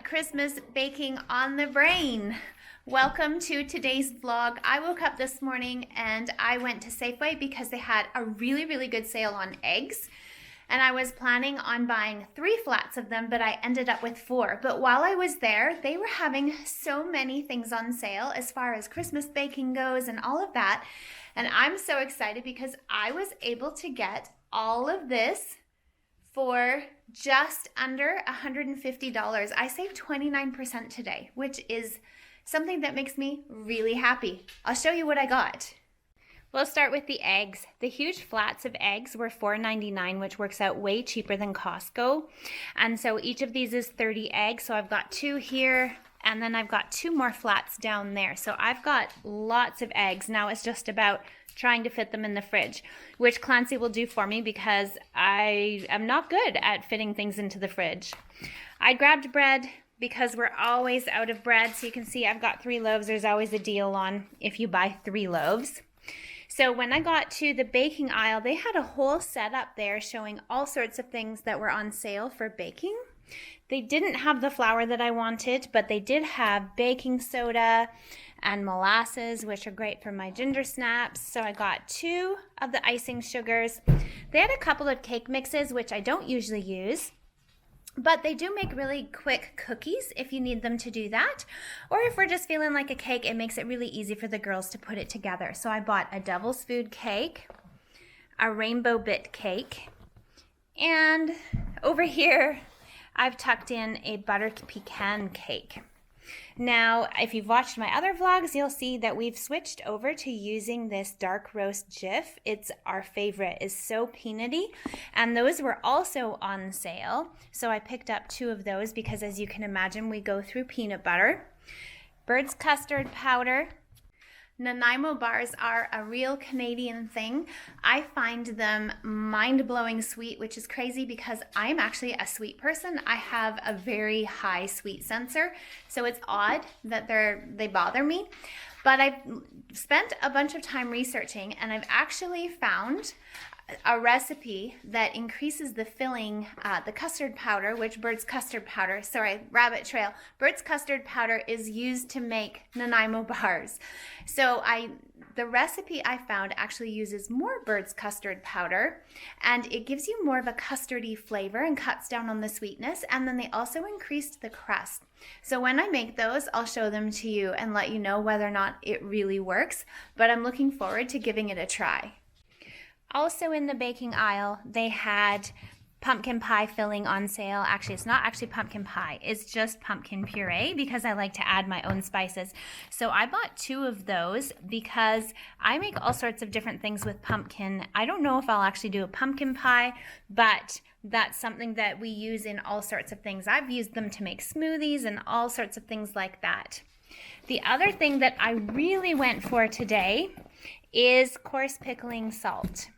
Christmas baking on the brain. Welcome to today's vlog. I woke up this morning and I went to Safeway because they had a really good sale on eggs. And I was planning on buying 3 flats of them, but I ended up with 4. But while I was there, they were having so many things on sale as far as Christmas baking goes and all of that. And I'm so excited because I was able to get all of this for just under $150. I saved 29% today, which is something that makes me really happy. I'll show you what I got. We'll start with the eggs. The huge flats of eggs were $4.99, which works out way cheaper than Costco. And so each of these is 30 eggs. So I've got 2 here, and then I've got 2 more flats down there. So I've got lots of eggs. Now it's just about trying to fit them in the fridge, which Clancy will do for me because I am not good at fitting things into the fridge. I grabbed bread because we're always out of bread. So you can see I've got 3 loaves. There's always a deal on if you buy 3 loaves. So when I got to the baking aisle, they had a whole setup there showing all sorts of things that were on sale for baking. They didn't have the flour that I wanted, but they did have baking soda and molasses, which are great for my ginger snaps. So I got 2 of the icing sugars. They had a couple of cake mixes, which I don't usually use, but they do make really quick cookies if you need them to do that. Or if we're just feeling like a cake, it makes it really easy for the girls to put it together. So I bought a devil's food cake, a rainbow bit cake, and over here, I've tucked in a butter pecan cake. Now, if you've watched my other vlogs, you'll see that we've switched over to using this dark roast Jif. It's our favorite. It's so peanutty, and those were also on sale. So I picked up 2 of those because, as you can imagine, we go through peanut butter. Bird's custard powder. Nanaimo bars are a real Canadian thing. I find them mind-blowing sweet, which is crazy because I'm actually a sweet person. I have a very high sweet sensor, so it's odd that they bother me. But I've spent a bunch of time researching, and I've actually found a recipe that increases the filling, the custard powder, which Bird's custard powder, rabbit trail. Bird's custard powder is used to make Nanaimo bars. So the recipe I found actually uses more Bird's custard powder, and it gives you more of a custardy flavor and cuts down on the sweetness. And then they also increased the crust. So when I make those, I'll show them to you and let you know whether or not it really works. But I'm looking forward to giving it a try. Also in the baking aisle, they had pumpkin pie filling on sale. Actually, it's not actually pumpkin pie. It's just pumpkin puree because I like to add my own spices. So I bought 2 of those because I make all sorts of different things with pumpkin. I don't know if I'll actually do a pumpkin pie, but that's something that we use in all sorts of things. I've used them to make smoothies and all sorts of things like that. The other thing that I really went for today is coarse pickling salt.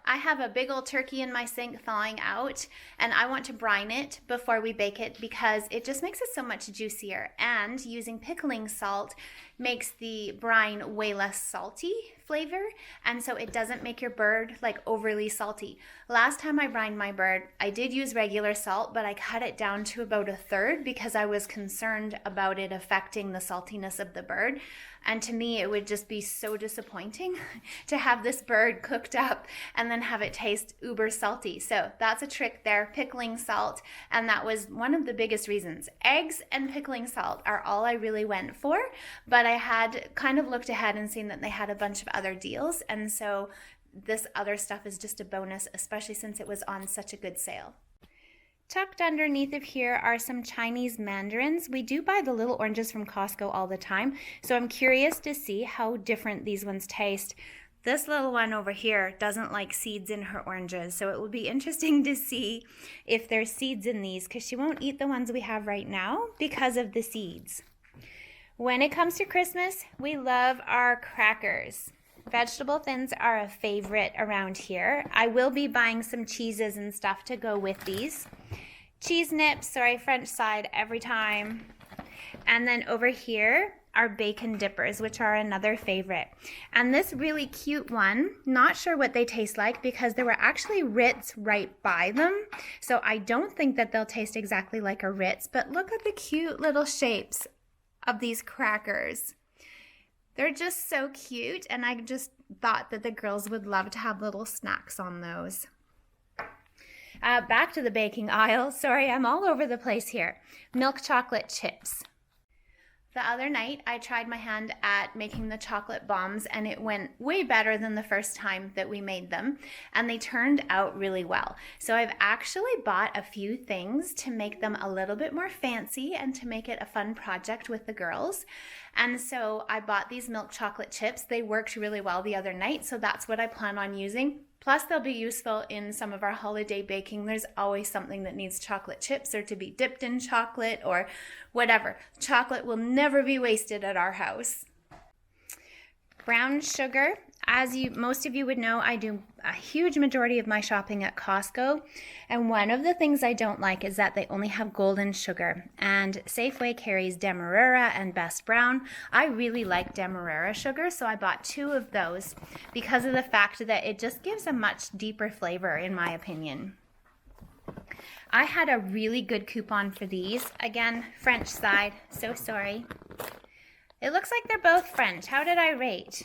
I have a big old turkey in my sink thawing out, and I want to brine it before we bake it because it just makes it so much juicier. And using pickling salt makes the brine way less salty flavor, and so it doesn't make your bird like overly salty. Last time I brined my bird, I did use regular salt, but I cut it down to about 1/3 because I was concerned about it affecting the saltiness of the bird. And to me, it would just be so disappointing to have this bird cooked up and then have it taste uber salty. So that's a trick there, pickling salt. And that was one of the biggest reasons. Eggs and pickling salt are all I really went for. But I had kind of looked ahead and seen that they had a bunch of other deals. And so this other stuff is just a bonus, especially since it was on such a good sale. Tucked underneath of here are some Chinese mandarins. We do buy the little oranges from Costco all the time, so I'm curious to see how different these ones taste. This little one over here doesn't like seeds in her oranges, so it will be interesting to see if there's seeds in these because she won't eat the ones we have right now because of the seeds. When it comes to Christmas, we love our crackers. Vegetable thins are a favorite around here. I will be buying some cheeses and stuff to go with these. Cheese nips, French side every time. And then over here, are bacon dippers, which are another favorite. And this really cute one, not sure what they taste like because there were actually Ritz right by them. So I don't think that they'll taste exactly like a Ritz, but look at the cute little shapes of these crackers. They're just so cute, and I just thought that the girls would love to have little snacks on those. Back to the baking aisle. Sorry, I'm all over the place here. Milk chocolate chips. The other night, I tried my hand at making the chocolate bombs, and it went way better than the first time that we made them, and they turned out really well. So I've actually bought a few things to make them a little bit more fancy and to make it a fun project with the girls. And so I bought these milk chocolate chips. They worked really well the other night, so that's what I plan on using. Plus, they'll be useful in some of our holiday baking. There's always something that needs chocolate chips or to be dipped in chocolate or whatever. Chocolate will never be wasted at our house. Brown sugar. As most of you would know, I do a huge majority of my shopping at Costco. And one of the things I don't like is that they only have golden sugar. And Safeway carries Demerara and Best Brown. I really like Demerara sugar, so I bought 2 of those because of the fact that it just gives a much deeper flavor, in my opinion. I had a really good coupon for these. Again, French side, so sorry. It looks like they're both French. How did I rate?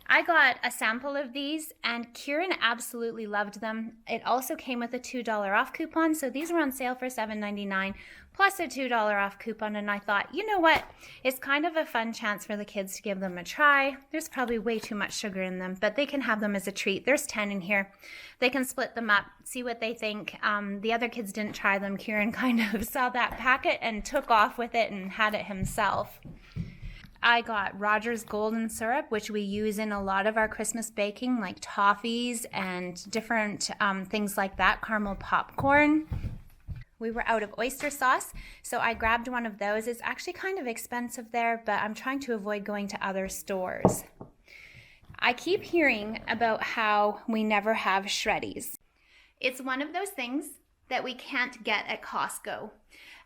I got a sample of these and Kieran absolutely loved them. It also came with a $2 off coupon, so these were on sale for $7.99 plus a $2 off coupon, and I thought, you know what? It's kind of a fun chance for the kids to give them a try. There's probably way too much sugar in them, but they can have them as a treat. There's 10 in here. They can split them up, see what they think. The other kids didn't try them. Kieran kind of saw that packet and took off with it and had it himself. I got Rogers Golden Syrup, which we use in a lot of our Christmas baking, like toffees and different things like that, caramel popcorn. We were out of oyster sauce, so I grabbed one of those. It's actually kind of expensive there, but I'm trying to avoid going to other stores. I keep hearing about how we never have shreddies. It's one of those things that we can't get at Costco.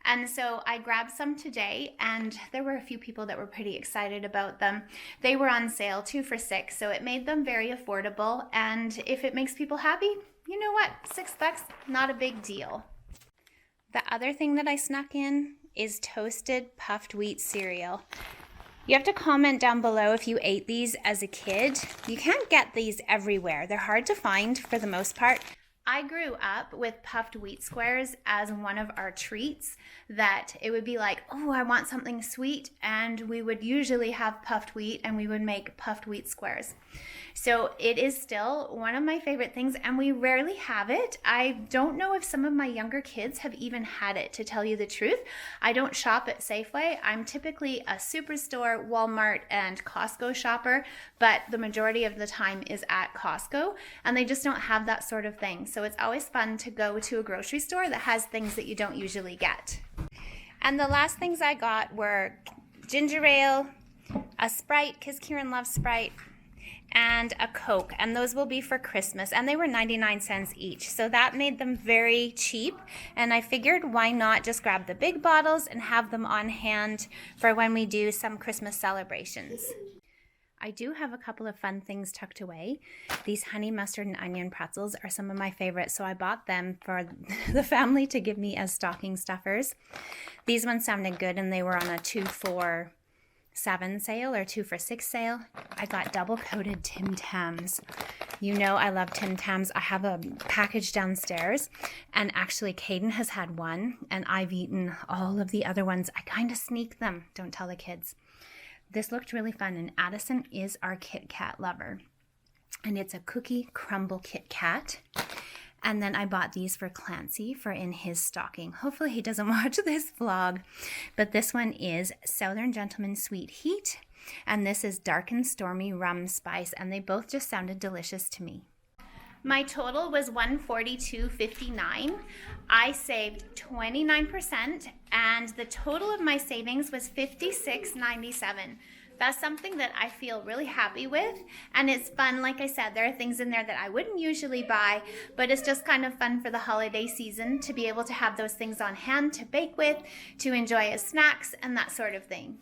And so I grabbed some today, and there were a few people that were pretty excited about them. They were on sale, 2 for $6, so it made them very affordable. And if it makes people happy, you know what? $6, not a big deal. The other thing that I snuck in is toasted puffed wheat cereal. You have to comment down below if you ate these as a kid. You can't get these everywhere. They're hard to find for the most part. I grew up with puffed wheat squares as one of our treats, that it would be like, oh, I want something sweet, and we would usually have puffed wheat and we would make puffed wheat squares. So it is still one of my favorite things, and we rarely have it. I don't know if some of my younger kids have even had it, to tell you the truth. I don't shop at Safeway. I'm typically a Superstore, Walmart, and Costco shopper, but the majority of the time is at Costco, and they just don't have that sort of thing. So it's always fun to go to a grocery store that has things that you don't usually get. And the last things I got were ginger ale, a Sprite, because Kieran loves Sprite, and a Coke, and those will be for Christmas, and they were 99 cents each, so that made them very cheap, and I figured why not just grab the big bottles and have them on hand for when we do some Christmas celebrations. I do have a couple of fun things tucked away. These honey mustard and onion pretzels are some of my favorites, so I bought them for the family to give me as stocking stuffers. These ones sounded good, and they were on a 2 for $7 sale or 2 for $6 sale. I got double coated Tim Tams. You know I love Tim Tams. I have a package downstairs, and actually Caden has had one, and I've eaten all of the other ones. I kind of sneak them. Don't tell the kids. This looked really fun, and Addison is our Kit Kat lover. And it's a cookie crumble Kit Kat. And then I bought these for Clancy for in his stocking. Hopefully he doesn't watch this vlog. But this one is Southern Gentleman Sweet Heat. And this is Dark and Stormy Rum Spice. And they both just sounded delicious to me. My total was $142.59. I saved 29%, and the total of my savings was $56.97. That's something that I feel really happy with, and it's fun. Like I said, there are things in there that I wouldn't usually buy, but it's just kind of fun for the holiday season to be able to have those things on hand to bake with, to enjoy as snacks, and that sort of thing.